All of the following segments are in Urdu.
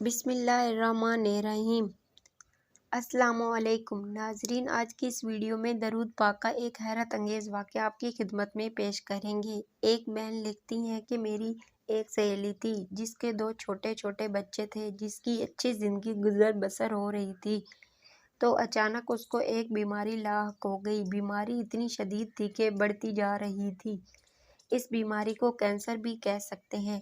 بسم اللہ الرحمن الرحیم۔ السلام علیکم ناظرین، آج کی اس ویڈیو میں درود پاک کا ایک حیرت انگیز واقعہ آپ کی خدمت میں پیش کریں گے۔ ایک بہن لکھتی ہیں کہ میری ایک سہیلی تھی جس کے 2 چھوٹے چھوٹے بچے تھے، جس کی اچھی زندگی گزر بسر ہو رہی تھی، تو اچانک اس کو ایک بیماری لاحق ہو گئی۔ بیماری اتنی شدید تھی کہ بڑھتی جا رہی تھی۔ اس بیماری کو کینسر بھی کہہ سکتے ہیں،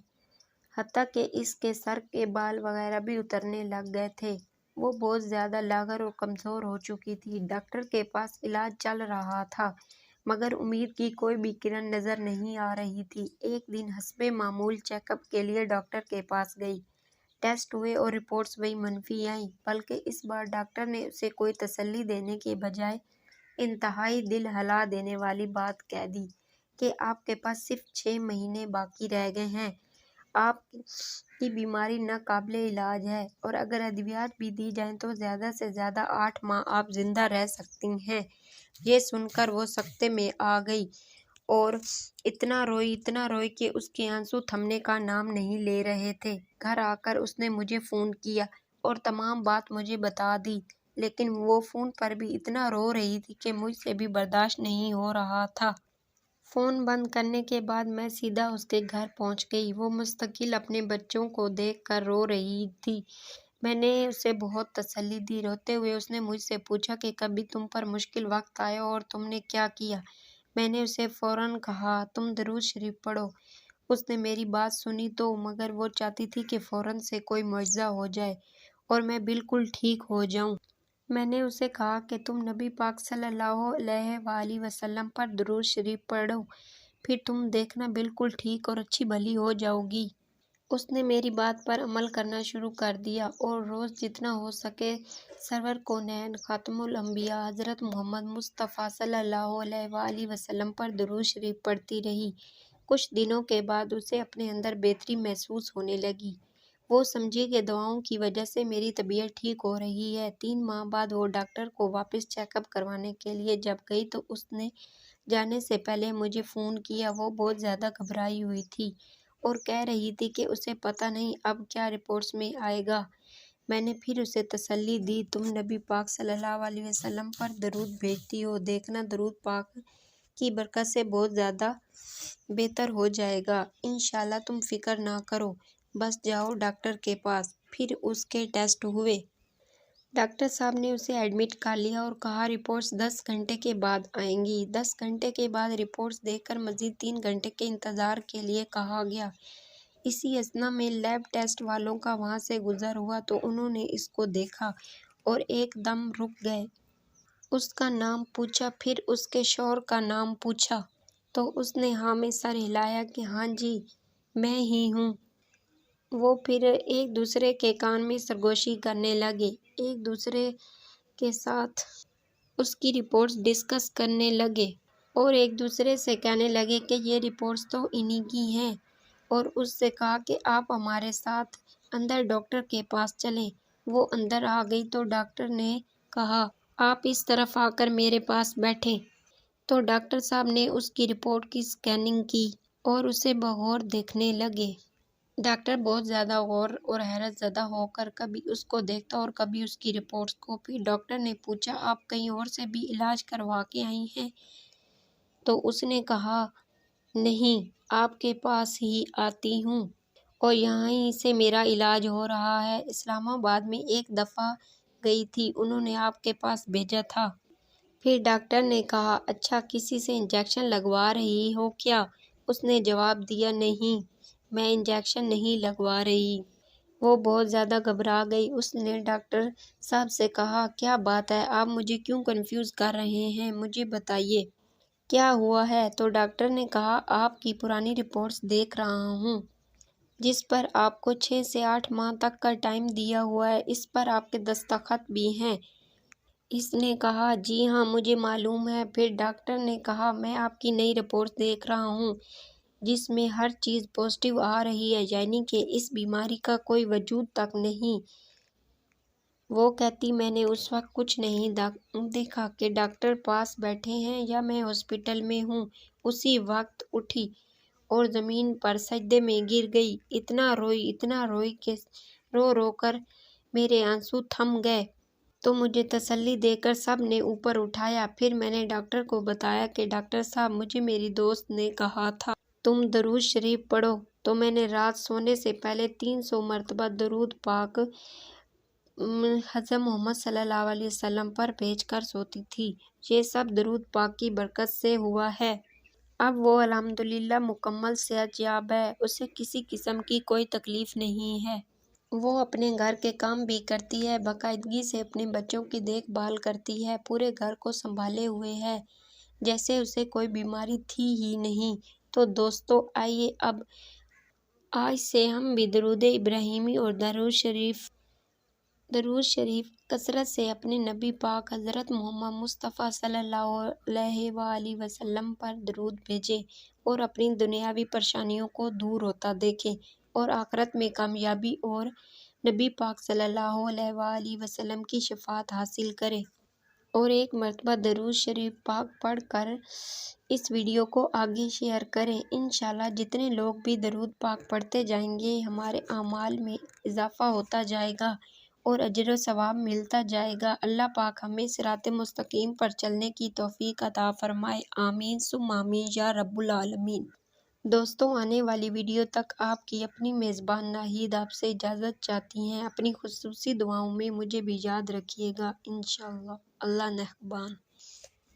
حتیٰ کہ اس کے سر کے بال وغیرہ بھی اترنے لگ گئے تھے۔ وہ بہت زیادہ لاغر اور کمزور ہو چکی تھی۔ ڈاکٹر کے پاس علاج چل رہا تھا، مگر امید کی کوئی بھی کرن نظر نہیں آ رہی تھی۔ ایک دن حسب معمول چیک اپ کے لیے ڈاکٹر کے پاس گئی۔ ٹیسٹ ہوئے اور رپورٹس وہی منفی آئیں، بلکہ اس بار ڈاکٹر نے اسے کوئی تسلی دینے کے بجائے انتہائی دل ہلا دینے والی بات کہہ دی کہ آپ کے پاس صرف 6 مہینے باقی رہ گئے ہیں۔ آپ کی بیماری ناقابل علاج ہے اور اگر ادویات بھی دی جائیں تو زیادہ سے زیادہ 8 ماہ آپ زندہ رہ سکتی ہیں۔ یہ سن کر وہ سکتے میں آ گئی اور اتنا روئی کہ اس کے آنسو تھمنے کا نام نہیں لے رہے تھے۔ گھر آ کر اس نے مجھے فون کیا اور تمام بات مجھے بتا دی، لیکن وہ فون پر بھی اتنا رو رہی تھی کہ مجھ سے بھی برداشت نہیں ہو رہا تھا۔ فون بند کرنے کے بعد میں سیدھا اس کے گھر پہنچ گئی۔ وہ مستقل اپنے بچوں کو دیکھ کر رو رہی تھی۔ میں نے اسے بہت تسلی دی۔ روتے ہوئے اس نے مجھ سے پوچھا کہ کبھی تم پر مشکل وقت آیا اور تم نے کیا کیا؟ میں نے اسے فوراً کہا، تم درود شریف پڑھو۔ اس نے میری بات سنی تو مگر وہ چاہتی تھی کہ فوراً سے کوئی معجزہ ہو جائے اور میں بالکل ٹھیک ہو جاؤں۔ میں نے اسے کہا کہ تم نبی پاک صلی اللہ علیہ وآلہ وسلم پر درود شریف پڑھو، پھر تم دیکھنا بالکل ٹھیک اور اچھی بھلی ہو جاؤ گی۔ اس نے میری بات پر عمل کرنا شروع کر دیا اور روز جتنا ہو سکے سرور کونین خاتم الانبیاء حضرت محمد مصطفیٰ صلی اللہ علیہ وآلہ وسلم پر درود شریف پڑھتی رہی۔ کچھ دنوں کے بعد اسے اپنے اندر بہتری محسوس ہونے لگی۔ وہ سمجھی کہ دعاؤں کی وجہ سے میری طبیعت ٹھیک ہو رہی ہے۔ 3 ماہ بعد وہ ڈاکٹر کو واپس چیک اپ کروانے کے لیے جب گئی تو اس نے جانے سے پہلے مجھے فون کیا۔ وہ بہت زیادہ گھبرائی ہوئی تھی اور کہہ رہی تھی کہ اسے پتہ نہیں اب کیا رپورٹس میں آئے گا۔ میں نے پھر اسے تسلی دی، تم نبی پاک صلی اللہ علیہ وسلم پر درود بھیجتی ہو، دیکھنا درود پاک کی برکت سے بہت زیادہ بہتر ہو جائے گا۔ انشاءاللہ تم فکر نہ کرو، بس جاؤ ڈاکٹر کے پاس۔ پھر اس کے ٹیسٹ ہوئے۔ ڈاکٹر صاحب نے اسے ایڈمٹ کر لیا اور کہا رپورٹس 10 گھنٹے کے بعد آئیں گی۔ 10 گھنٹے کے بعد رپورٹس دیکھ کر مزید 3 گھنٹے کے انتظار کے لیے کہا گیا۔ اسی اثنا میں لیب ٹیسٹ والوں کا وہاں سے گزر ہوا تو انہوں نے اس کو دیکھا اور ایک دم رک گئے۔ اس کا نام پوچھا، پھر اس کے شوہر کا نام پوچھا تو اس نے ہاں میں سر ہلایا کہ ہاں جی میں ہی ہوں۔ وہ پھر ایک دوسرے کے کان میں سرگوشی کرنے لگے، ایک دوسرے کے ساتھ اس کی رپورٹس ڈسکس کرنے لگے اور ایک دوسرے سے کہنے لگے کہ یہ رپورٹس تو انہی کی ہیں، اور اس سے کہا کہ آپ ہمارے ساتھ اندر ڈاکٹر کے پاس چلیں۔ وہ اندر آ گئی تو ڈاکٹر نے کہا آپ اس طرف آ کر میرے پاس بیٹھیں۔ تو ڈاکٹر صاحب نے اس کی رپورٹ کی اسکیننگ کی اور اسے بغور دیکھنے لگے۔ ڈاکٹر بہت زیادہ غور اور حیرت زدہ ہو کر کبھی اس کو دیکھتا اور کبھی اس کی رپورٹس کو۔ پھر ڈاکٹر نے پوچھا آپ کہیں اور سے بھی علاج کروا کے آئی ہیں؟ تو اس نے کہا نہیں، آپ کے پاس ہی آتی ہوں اور یہاں ہی سے میرا علاج ہو رہا ہے۔ اسلام آباد میں ایک دفعہ گئی تھی، انہوں نے آپ کے پاس بھیجا تھا۔ پھر ڈاکٹر نے کہا اچھا کسی سے انجیکشن لگوا رہی ہو کیا؟ اس نے جواب دیا نہیں، میں انجیکشن نہیں لگوا رہی۔ وہ بہت زیادہ گھبرا گئی۔ اس نے ڈاکٹر صاحب سے کہا کیا بات ہے، آپ مجھے کیوں کنفیوز کر رہے ہیں، مجھے بتائیے کیا ہوا ہے؟ تو ڈاکٹر نے کہا آپ کی پرانی رپورٹس دیکھ رہا ہوں جس پر آپ کو 6 سے 8 ماہ تک کا ٹائم دیا ہوا ہے، اس پر آپ کے دستخط بھی ہیں۔ اس نے کہا جی ہاں مجھے معلوم ہے۔ پھر ڈاکٹر نے کہا میں آپ کی نئی رپورٹس دیکھ رہا ہوں جس میں ہر چیز پازیٹیو آ رہی ہے، یعنی کہ اس بیماری کا کوئی وجود تک نہیں۔ وہ کہتی میں نے اس وقت کچھ نہیں دیکھا کہ ڈاکٹر پاس بیٹھے ہیں یا میں ہاسپٹل میں ہوں۔ اسی وقت اٹھی اور زمین پر سجدے میں گر گئی۔ اتنا روئی کہ رو رو کر میرے آنسو تھم گئے تو مجھے تسلی دے کر سب نے اوپر اٹھایا۔ پھر میں نے ڈاکٹر کو بتایا کہ ڈاکٹر صاحب، مجھے میری دوست نے کہا تھا تم درود شریف پڑھو، تو میں نے رات سونے سے پہلے 300 مرتبہ درود پاک حضرت محمد صلی اللہ علیہ وسلم پر بھیج کر سوتی تھی۔ یہ سب درود پاک کی برکت سے ہوا ہے۔ اب وہ الحمدللہ مکمل صحت یاب ہے، اسے کسی قسم کی کوئی تکلیف نہیں ہے۔ وہ اپنے گھر کے کام بھی کرتی ہے، باقاعدگی سے اپنے بچوں کی دیکھ بھال کرتی ہے، پورے گھر کو سنبھالے ہوئے ہے جیسے اسے کوئی بیماری تھی ہی نہیں۔ تو دوستو، آئیے اب آج سے ہم بھی درود ابراہیمی اور درود شریف کثرت سے اپنے نبی پاک حضرت محمد مصطفیٰ صلی اللہ علیہ وآلہ وسلم پر درود بھیجیں اور اپنی دنیاوی پریشانیوں کو دور ہوتا دیکھیں اور آخرت میں کامیابی اور نبی پاک صلی اللہ علیہ وآلہ وسلم کی شفاعت حاصل کریں۔ اور ایک مرتبہ درود شریف پاک پڑھ کر اس ویڈیو کو آگے شیئر کریں۔ انشاءاللہ جتنے لوگ بھی درود پاک پڑھتے جائیں گے، ہمارے اعمال میں اضافہ ہوتا جائے گا اور اجر و ثواب ملتا جائے گا۔ اللہ پاک ہمیں صراط مستقیم پر چلنے کی توفیق عطا فرمائے۔ آمین ثم آمین یا رب العالمین۔ دوستوں، آنے والی ویڈیو تک آپ کی اپنی میزبان ناہید آپ سے اجازت چاہتی ہیں۔ اپنی خصوصی دعاؤں میں مجھے بھی یاد رکھیے گا۔ انشاءاللہ۔ اللہ نگہبان۔